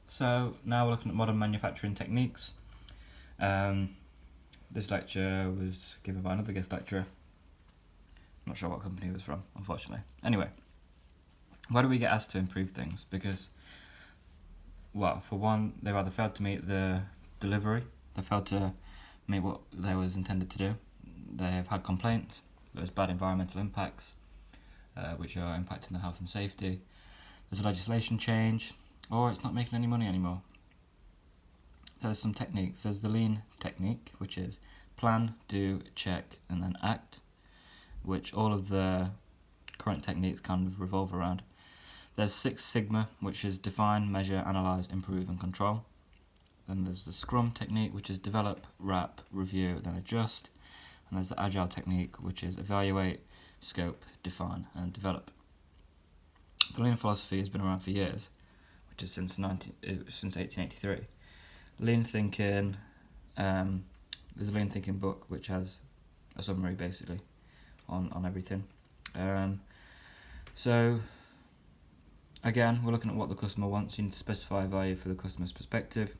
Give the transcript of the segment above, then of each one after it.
So now we're looking at modern manufacturing techniques. This lecture was given by another guest lecturer. Not sure what company it was from, unfortunately. Anyway, why do we get asked to improve things? Because, well, for one, they've either failed to meet the delivery, they failed to meet what they was intended to do, they've had complaints, there's bad environmental impacts, which are impacting the health and safety, there's a legislation change, or it's not making any money anymore. So there's some techniques. There's the lean technique, which is plan, do, check, and then act, which all of the current techniques kind of revolve around. There's Six Sigma, which is define, measure, analyze, improve, and control. Then there's the Scrum technique, which is develop, wrap, review, then adjust. And there's the Agile technique, which is evaluate, scope, define, and develop. The lean philosophy has been around for years, which is since 1883. Lean thinking, there's a lean thinking book which has a summary basically on everything. So again, we're looking at what the customer wants. You need to specify value for the customer's perspective,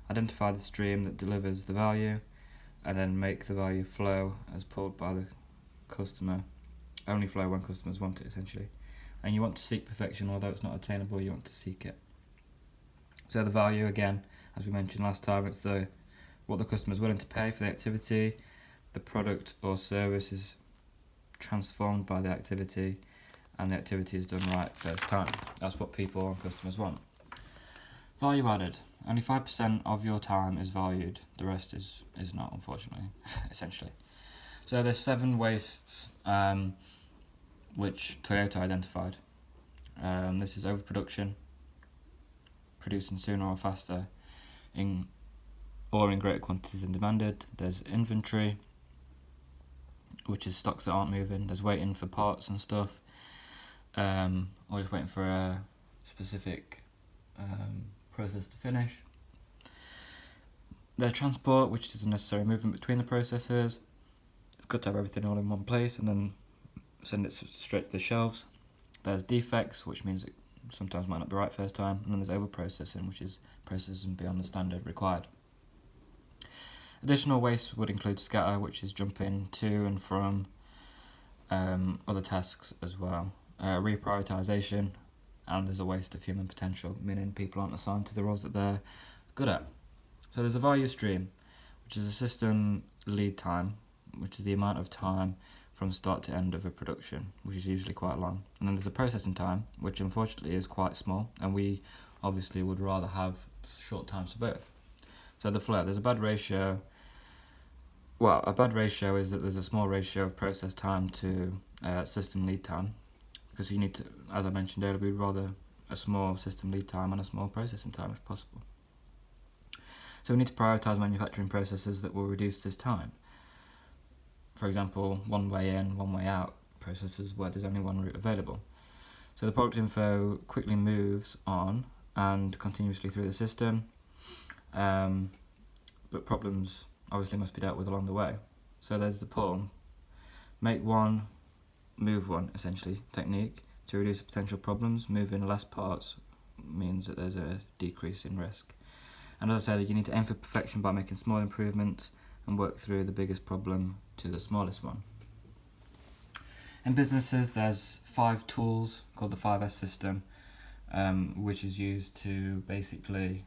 identify the stream that delivers the value, and then make the value flow as pulled by the customer, only flow when customers want it essentially. And you want to seek perfection, although it's not attainable, you want to seek it. So the value, again, as we mentioned last time, it's what the customer is willing to pay for the activity, the product or service is transformed by the activity, and the activity is done right first time. That's what people and customers want. Value added. Only 5% of your time is valued, the rest is not, unfortunately, essentially. So there's 7 wastes which Toyota identified. This is overproduction, producing sooner or faster, in greater quantities than demanded. There's inventory, which is stocks that aren't moving. There's waiting for parts and stuff, or just waiting for a specific process to finish. There's transport, which is unnecessary movement between the processes. It's good to have everything all in one place and then send it straight to the shelves. There's defects, which means it sometimes might not be right first time, and then there's over-processing, which is processing beyond the standard required. Additional waste would include scatter, which is jumping to and from other tasks as well. Reprioritisation, and there's a waste of human potential, meaning people aren't assigned to the roles that they're good at. So there's a value stream, which is a system lead time, which is the amount of time from start to end of a production, which is usually quite long. And then there's a processing time, which unfortunately is quite small, and we obviously would rather have short times for both. So the flow, there's a bad ratio. Well, a bad ratio is that there's a small ratio of process time to system lead time, because you need to, as I mentioned earlier, we'd rather a small system lead time and a small processing time if possible. So we need to prioritise manufacturing processes that will reduce this time. For example, one way in, one way out processes where there's only one route available. So the product info quickly moves on and continuously through the system, but problems obviously must be dealt with along the way. So there's the pull, make one, move one, essentially, technique to reduce potential problems. Moving less parts means that there's a decrease in risk. And as I said, you need to aim for perfection by making small improvements and work through the biggest problem to the smallest one. In businesses, there's 5 tools called the 5S system, which is used to basically,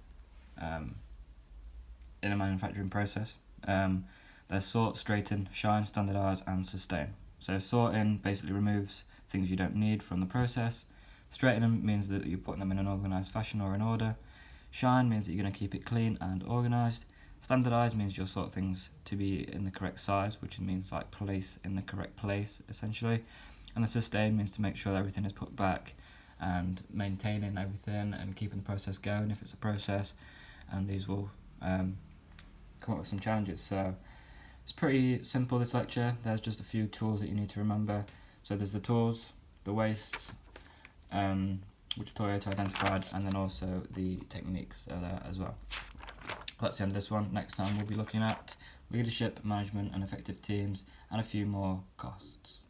in a manufacturing process, there's sort, straighten, shine, standardise, and sustain. So sorting basically removes things you don't need from the process. Straightening means that you're putting them in an organised fashion or in order. Shine means that you're going to keep it clean and organised. Standardise means you'll sort things to be in the correct size, which means like place in the correct place, essentially. And the sustain means to make sure that everything is put back and maintaining everything and keeping the process going if it's a process. And these will come up with some challenges. So it's pretty simple, this lecture. There's just a few tools that you need to remember. So there's the tools, the wastes, which Toyota identified, and then also the techniques that are there as well. That's the end of this one. Next time we'll be looking at leadership, management and effective teams, and a few more costs.